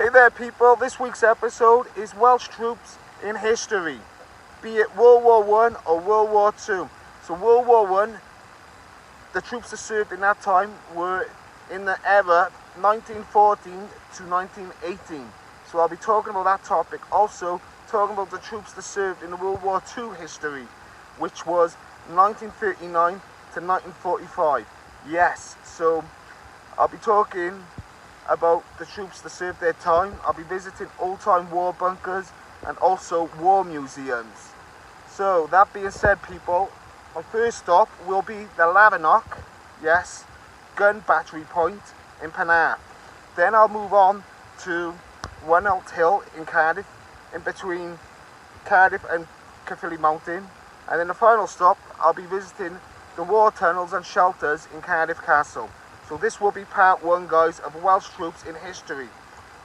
Hey there people, this week's episode is Welsh troops in history, be it World War I or World War II. So World War I, the troops that served in that time were in the era 1914 to 1918. So I'll be talking about that topic. Also talking about the troops that served in the World War II history, which was 1939 to 1945. Yes, so I'll be talking about the troops that served their time. I'll be visiting old-time war bunkers and also war museums. So that being said people, my first stop will be the Lavanok, yes, gun battery point in Penarth. Then I'll move on to Lavanok Hill in Cardiff, in between Cardiff and Caerphilly Mountain. And then the final stop, I'll be visiting the war tunnels and shelters in Cardiff Castle. So this will be part one, guys, of Welsh troops in history,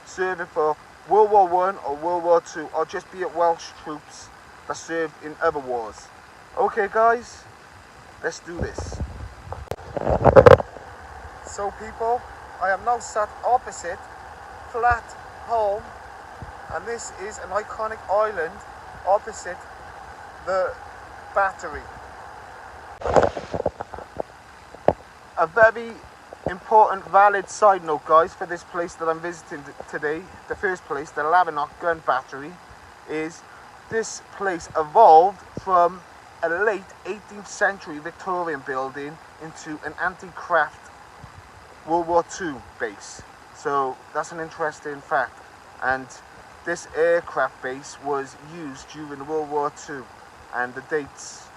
serving for World War I or World War II, or just be it Welsh troops that served in other wars. Okay guys, let's do this. So people, I am now sat opposite Flat Home, and this is an iconic island opposite the battery. A very important valid side note, guys, for this place that I'm visiting today, the first place, the Lavanok gun battery, is this place evolved from a late 18th century Victorian building into an anti-craft World War II base. So that's an interesting fact. And this aircraft base was used during World War II, and the dates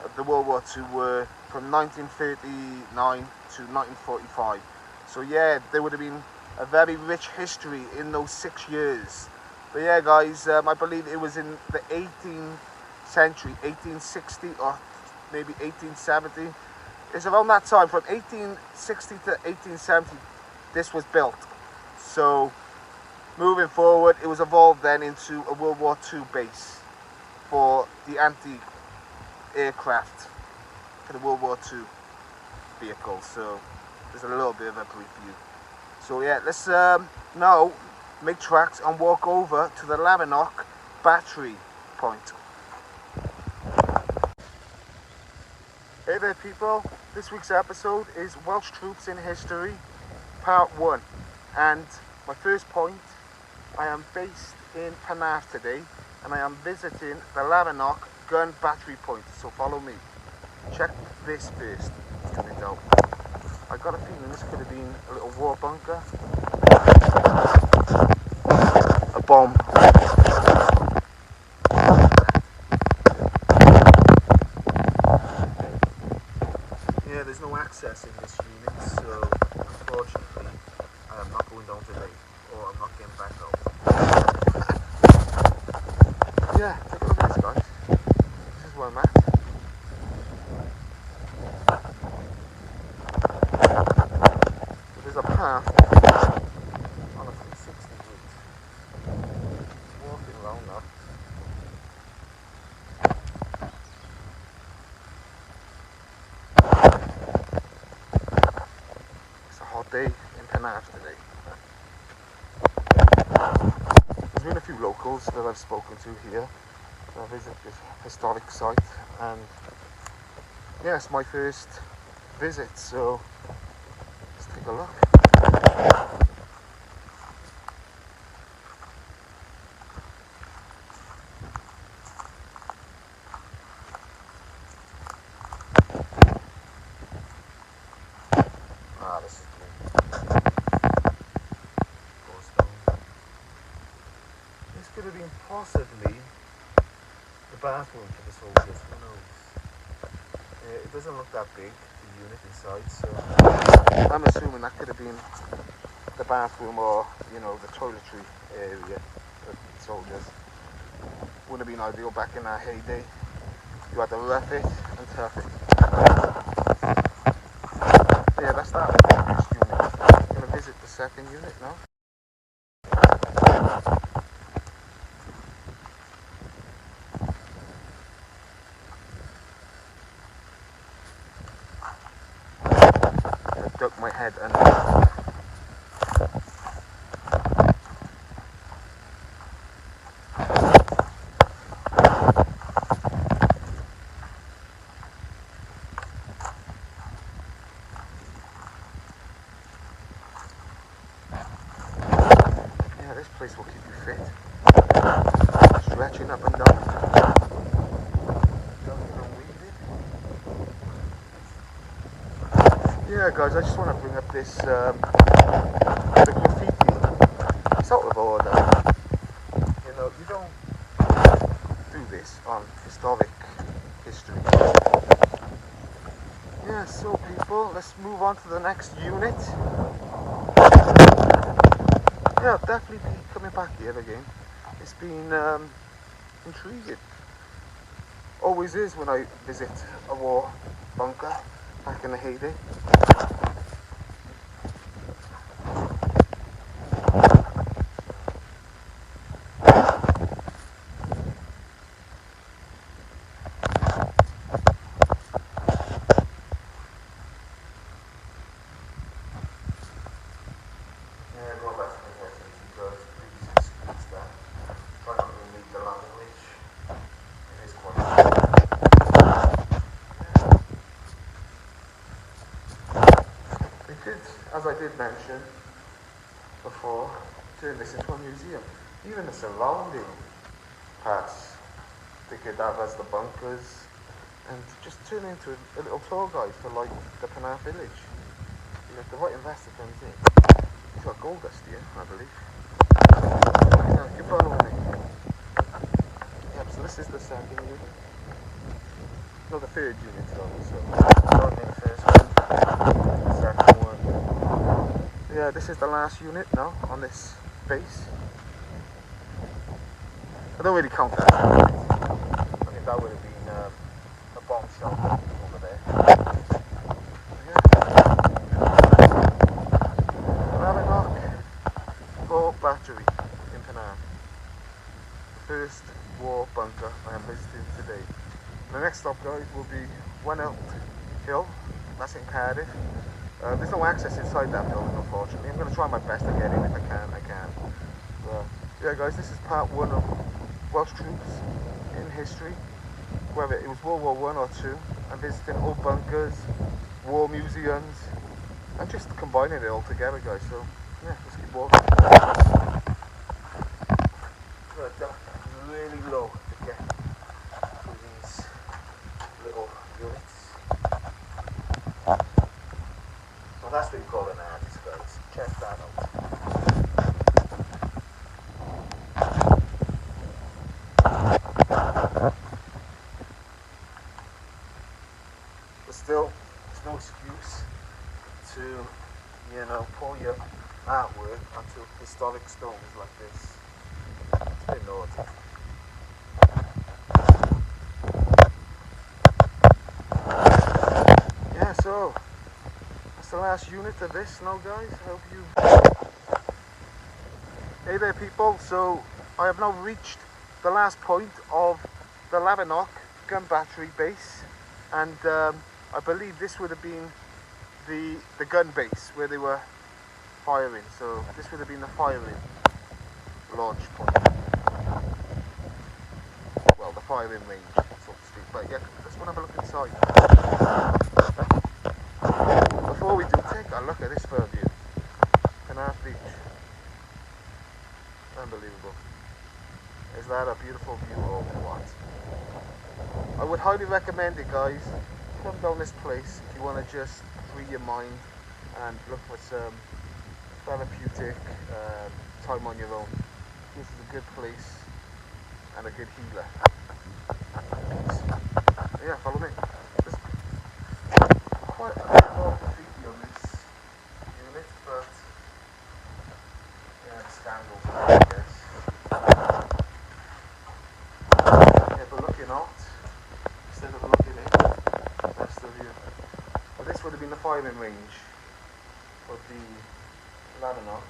of the World War II were from 1939 to 1945. So yeah, there would have been a very rich history in those 6 years. But yeah guys, I believe it was in the 18th century, 1860 or maybe 1870. It's around that time, from 1860 to 1870, this was built. So moving forward, it was evolved then into a World War II base for the anti-aircraft for the World War II vehicles. So there's a little bit of a brief view. So yeah, let's now make tracks and walk over to the Lavanok battery point. Hey there people, this week's episode is Welsh troops in history part 1, and my first point, I am based in Penarth today and I am visiting the Lavanok gun battery point, so follow me. Check this first. Let's get it out. I got a feeling this could have been a little war bunker. A bomb. Yeah, there's no access in this unit, so unfortunately I am not going down today, or I'm not getting back out. Yeah, take a look at this guys. This is where I'm at. There's a path on a 360 route. Walking around now. It's a hot day in Penarth today. There's been a few locals that I've spoken to here that visit this historic site, and yeah, it's my first visit, so let's take a look. This is cool. This could have been possibly the bathroom for the soldiers, who knows? It doesn't look that big, the unit inside, so I'm assuming that could have been the bathroom, or, you know, the toiletry area for the soldiers. Wouldn't have been ideal back in our heyday. You had to rough it and tough it. Yeah, that's that first unit. I'm going to visit the second unit now. I duck my head under. place will keep you fit. Stretching up and down. Yeah guys, I just want to bring up this the graffiti. It's out of order. You know, you don't do this on historic history. Yeah, so people, let's move on to the next unit. Yeah, I'll definitely be coming back here again. It's been intriguing. Always is when I visit a war bunker back in the heyday. As I did mention before, turn this into a museum. Even the surrounding parts they could have as the bunkers, and just turn into a little tour guide for like the Penarth village. You know, if the right investor comes in, he's got gold dust here, I believe. Keep following me. Yep, so this is the second unit. No, the third unit, sorry. So, showing me the first one, the second one. Yeah, this is the last unit now on this base. I don't really count that. I think that would have been a bomb shelter over there. Yeah. Lavanok Fort Battery in Penarth. First war bunker I am visiting today. The next stop, guys, will be Lavanok Hill. That's in Cardiff. There's no access inside that building, unfortunately. I'm going to try my best to get in. If I can, I can. But yeah guys, this is part one of Welsh troops in history, whether it was World War I or II. I'm visiting old bunkers, war museums, and just combining it all together, guys. So yeah, let's keep walking. Really low to get to these little units. Well, that's what you call an artist, guys. Check that out. But still, there's no excuse to, you know, pull your artwork onto historic stones like this. It's a bit naughty. Yeah, so that's the last unit of this now, guys. I hope you... Hey there, people. So I have now reached the last point of the Lavanok gun battery base, and I believe this would have been the gun base where they were firing. So this would have been the firing launch point. Well, the firing range, so to speak. But yeah, let's go and have a look inside. Before we do, take a look at this fur view. Penarth Beach. Unbelievable. Is that a beautiful view or what? I would highly recommend it, guys. Come down this place if you want to just free your mind and look for some therapeutic time on your own. This is a good place and a good healer. Yeah, follow me. There's quite a bit more graffiti on this unit, but yeah, it's scandals, I guess. Yeah, but looking out instead of looking in, that's the view. But this would have been the firing range of the Lavanok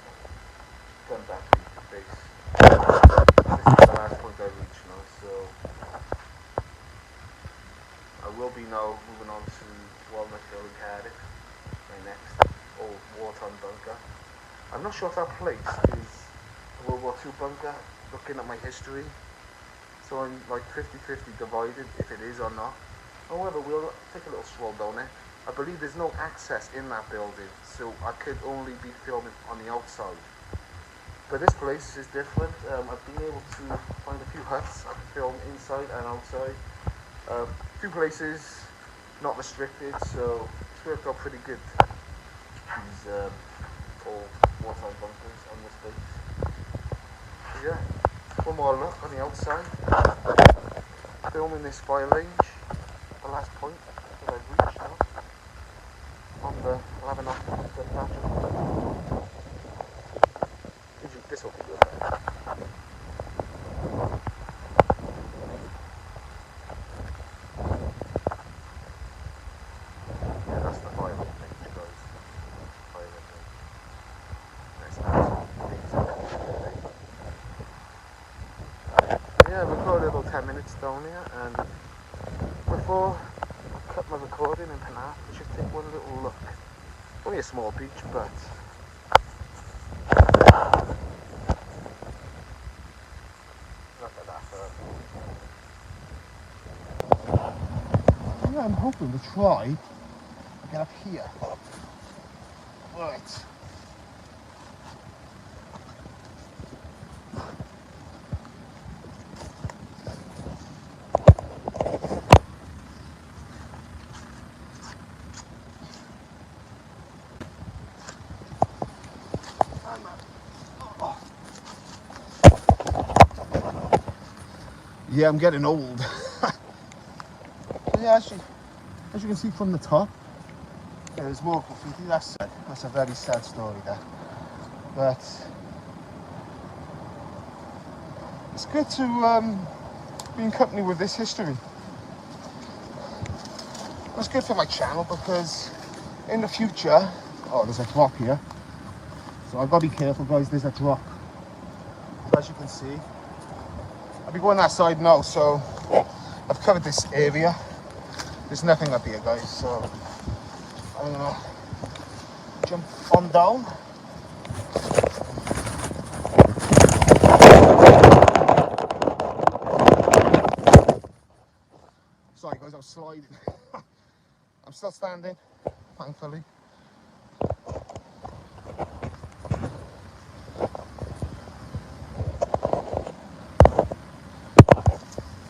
gun battery base. This is the last point I reached now, so I will be now moving on to Walnut Hill in Cardiff, my next old wartime bunker. I'm not sure if that place is a World War II bunker, looking at my history, so I'm like 50-50 divided if it is or not. However, we'll take a little stroll down it. I believe there's no access in that building, so I could only be filming on the outside. But this place is different. I've been able to find a few huts I can film inside and outside. A few places not restricted, so it's worked out pretty good. These all wartime bunkers on this base. So yeah, one more look on the outside. Filming this fire range, the last point that I've reached now, on the Lavanok gun battery. This will be good. Yeah, that's the fire range, guys. Fire range. That's absolutely amazing. Yeah, we've got a little 10 minutes down here, and before I cut my recording in half, we should take one little look. Only a small beach, but look at that. Yeah, I'm hoping to try and get up here. Right. Yeah, I'm getting old. Yeah, as you can see from the top, there's more graffiti. That's sad. That's a very sad story there. But it's good to be in company with this history. It's good for my channel because in the future, oh, there's a drop here. So I've got to be careful, guys. There's a drop. As you can see, I'll be going that side now, so I've covered this area. There's nothing up here, guys, so I'm gonna jump on down. Sorry guys, I was sliding. I'm still standing, thankfully.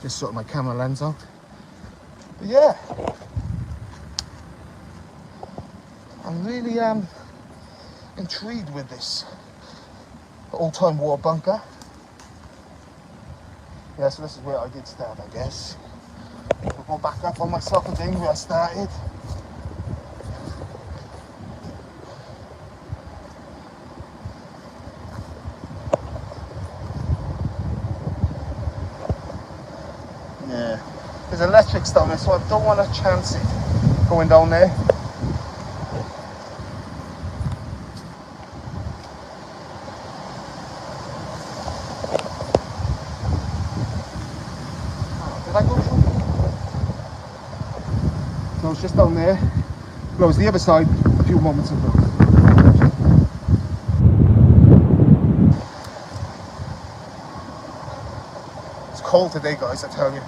Just sorted my camera lens out. But yeah, I'm really intrigued with this all-time war bunker. Yeah, so this is where I did start, I guess. I'll go back up on myself again where I started. Yeah, there's electrics down there, so I don't want to chance it going down there. Did I go through? So it's just down there. Closed the other side a few moments ago. It's cold today, guys, I tell you.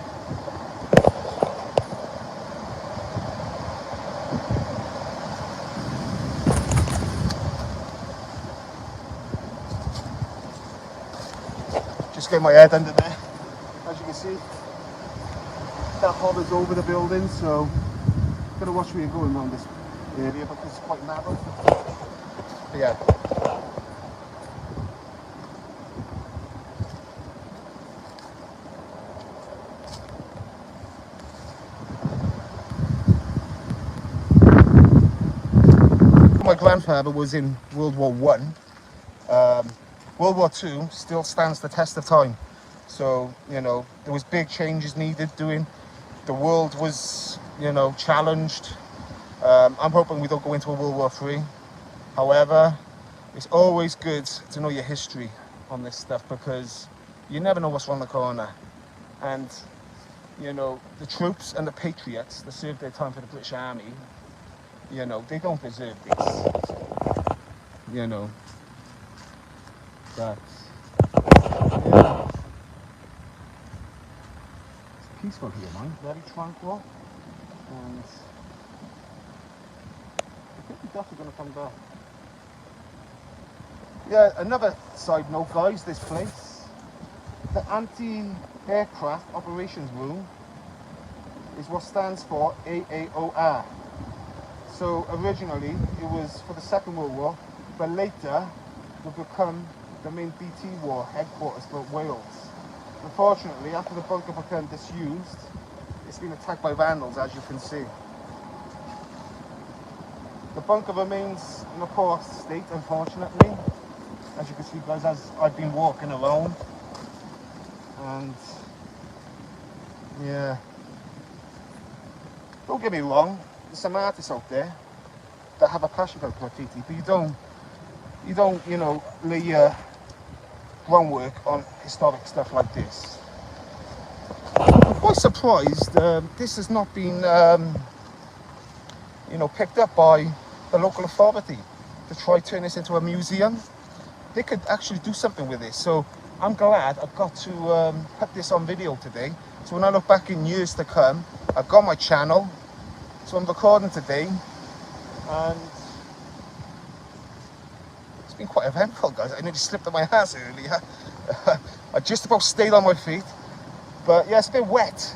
Just get my head under there. As you can see, that hovers over the building, so gotta watch where you're going around this area because it's quite narrow. But yeah. My grandfather was in World War One. World War II still stands the test of time. So, you know, there was big changes needed doing. The world was, you know, challenged. I'm hoping we don't go into a World War III. However, it's always good to know your history on this stuff because you never know what's around the corner. And, you know, the troops and the patriots that served their time for the British Army, you know, they don't deserve this. You know. But, yeah. It's peaceful here, man. Very tranquil. And I think we're definitely going to come back. Yeah, another side note, guys, this place, the anti-aircraft operations room is what stands for AAOR. So originally it was for the Second World War, but later would become the main BT War headquarters for Wales. Unfortunately, after the bunker became disused, it's been attacked by vandals, as you can see. The bunker remains in a poor state, unfortunately. As you can see, guys, as I've been walking around, and yeah, don't get me wrong, there's some artists out there that have a passion for graffiti, but you don't, you know, lay your groundwork on historic stuff like this. I'm quite surprised this has not been, you know, picked up by the local authority to try to turn this into a museum. They could actually do something with this. So I'm glad I got to put this on video today. So when I look back in years to come, I've got my channel. So I'm recording today, and it's been quite eventful, guys. I nearly slipped on my ass earlier. I just about stayed on my feet. But yeah, it's a bit wet.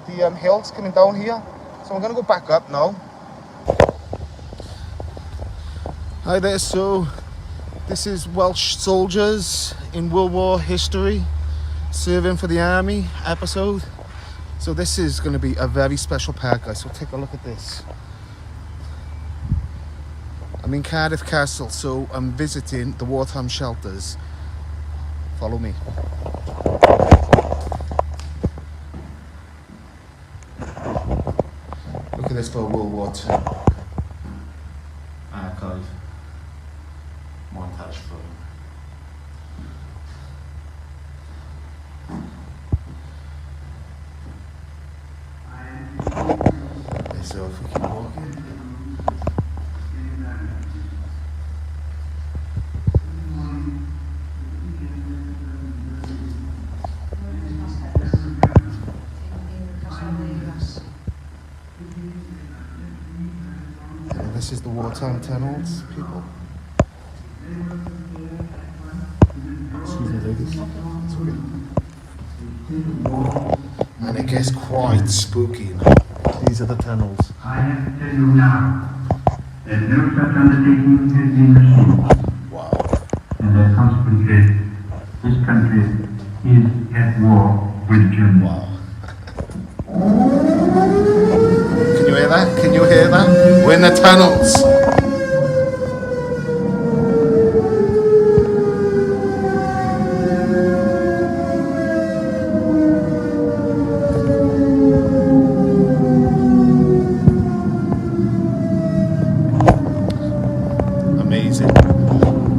The hills coming down here. So I'm gonna go back up now. Hi there, so this is Welsh soldiers in World War history, serving for the army episode. So this is going to be a very special part, guys, so take a look at this. I'm in Cardiff Castle, so I'm visiting the wartime shelters. Follow me. Look at this for World War II archive montage film. So if we keep walking. And this is the wartime tunnels, people. Excuse me, ladies. It's okay. And it gets quite spooky now. These are the tunnels. I have to tell you now that no such undertaking has been achieved. Wow. And that consequently, this country is at war with Germany. Wow. Can you hear that? Can you hear that? We're in the tunnels.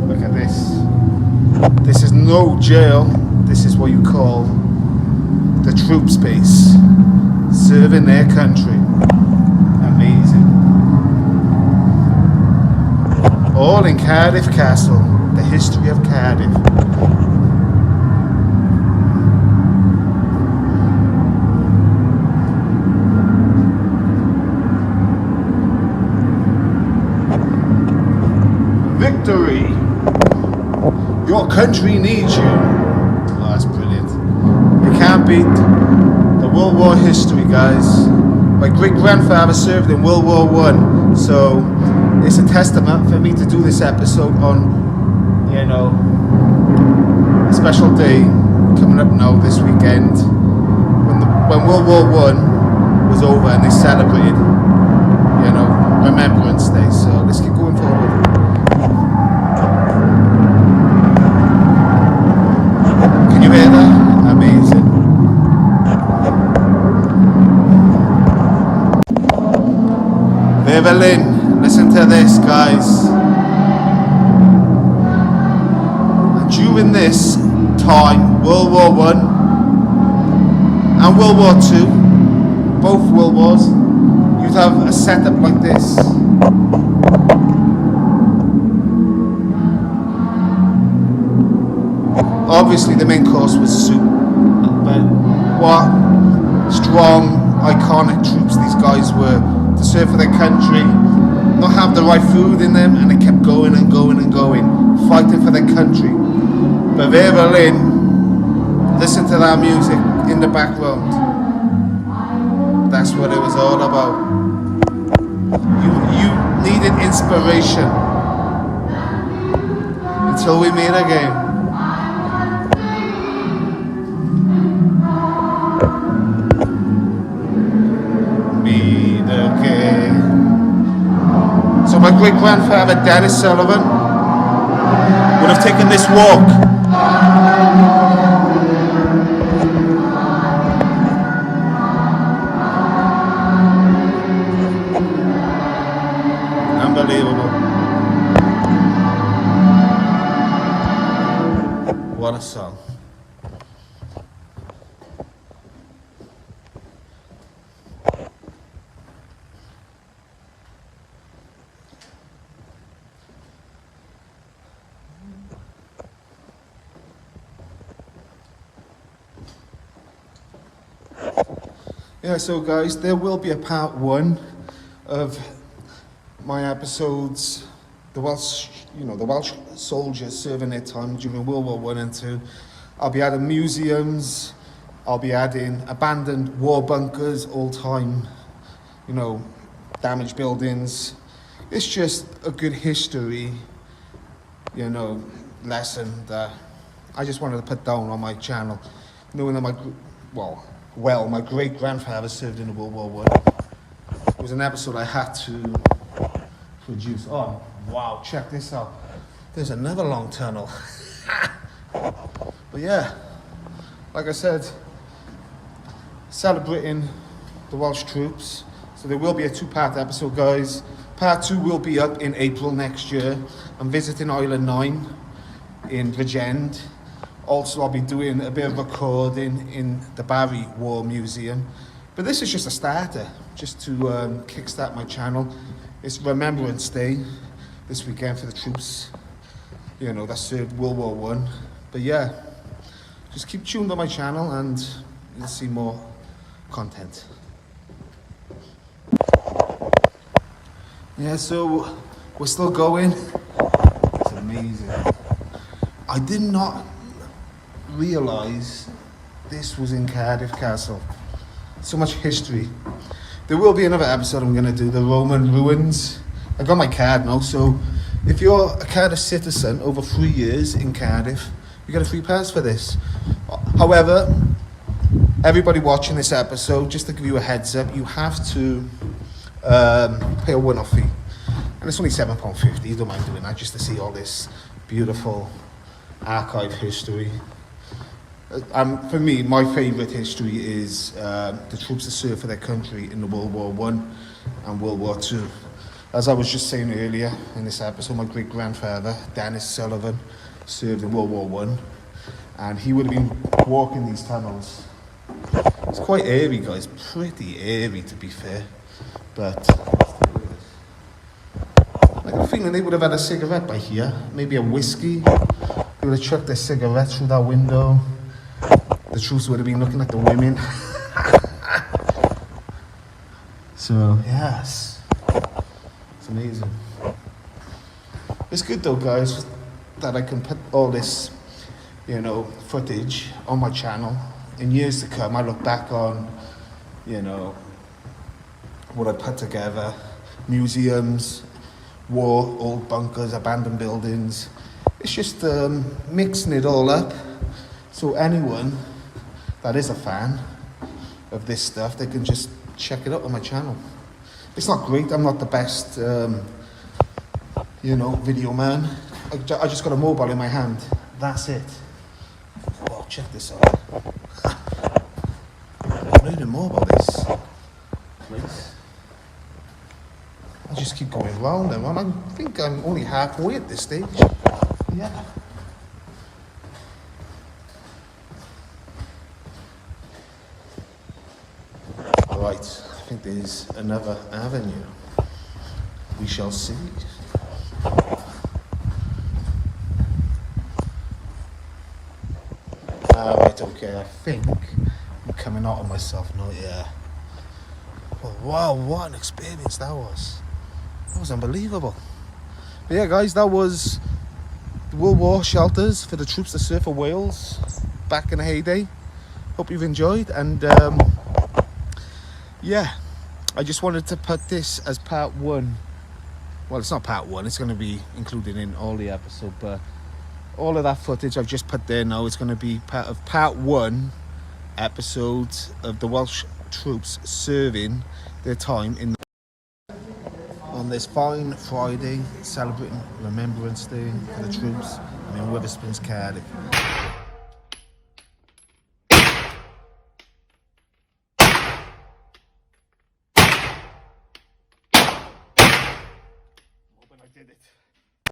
Look at this. This is no jail. This is what you call the troops base, serving their country. Amazing. All in Cardiff Castle, the history of Cardiff. Victory! Your country needs you. Oh, that's brilliant. You can't beat the World War history, guys. My great-grandfather served in World War I, so it's a testament for me to do this episode on, you know, a special day coming up now this weekend when World War I was over and they celebrated, you know, Remembrance Day. So let's keep going forward. Can you hear that? Amazing. Evelyn, listen to this, guys. And during this time, World War I and World War II, both World Wars, you'd have a setup like this. Obviously the main course was soup, but what strong, iconic troops these guys were to serve for their country, not have the right food in them, and they kept going and going and going, fighting for their country. But Berlin, listen to that music in the background. That's what it was all about. You needed inspiration. Until we meet again. Meet again. So my great-grandfather, Dennis Sullivan, would have taken this walk. Unbelievable. What a song. Yeah, so guys, there will be a part 1 of my episodes, the Welsh soldiers serving their time during World War I and II. I'll be adding museums, I'll be adding abandoned war bunkers, all-time, damaged buildings. It's just a good history, lesson that I just wanted to put down on my channel, knowing that my great-grandfather served in the World War I. It was an episode I had to produce. Oh, wow, check this out. There's another long tunnel. But yeah, like I said, celebrating the Welsh troops. So there will be a 2-part episode, guys. Part 2 will be up in April next year. I'm visiting Island 9 in Bridgend. Also, I'll be doing a bit of recording in the Barry War Museum. But this is just a starter, just to kickstart my channel. It's Remembrance Day this weekend for the troops, that served World War I. But yeah, just keep tuned on my channel and you'll see more content. Yeah, so we're still going. It's amazing. I did not realise this was in Cardiff Castle. So much history. There will be another episode I'm going to do, the Roman ruins. I got my card now, so if you're a Cardiff citizen over 3 years in Cardiff, you get a free pass for this. However, everybody watching this episode, just to give you a heads up, you have to pay a one-off fee. And it's only £7.50, you don't mind doing that, just to see all this beautiful archive history. For me, my favourite history is the troops that served for their country in the World War I and World War II. As I was just saying earlier in this episode, my great-grandfather, Dennis Sullivan, served in World War I, and he would have been walking these tunnels. It's quite airy, guys, pretty airy to be fair, but I got a feeling they would have had a cigarette by here, maybe a whiskey. They would have chucked their cigarette through that window. The troops would have been looking at the women. So, yes. It's amazing. It's good though, guys, that I can put all this, footage on my channel. In years to come, I look back on, what I put together. Museums, war, old bunkers, abandoned buildings. It's just mixing it all up. So anyone that is a fan of this stuff, they can just check it out on my channel. It's not great, I'm not the best, video man. I just got a mobile in my hand, that's it. Wow, check this out. I don't even know about this place. I just keep going round and round. I think I'm only halfway at this stage. Yeah. Right, I think there's another avenue. We shall see. Right, okay, I think I'm coming out of myself now, yeah. Well, wow, what an experience that was. That was unbelievable. But yeah, guys, that was World War shelters for the troops that served for Wales back in the heyday. Hope you've enjoyed, and yeah, I just wanted to put this as part one. Well, it's not part one, it's going to be included in all the episodes, but all of that footage I've just put there now is going to be part of part one episodes of the Welsh troops serving their time in on this fine Friday, celebrating Remembrance Day for the troops in Wetherspoons, Cardiff. Hoping I did it.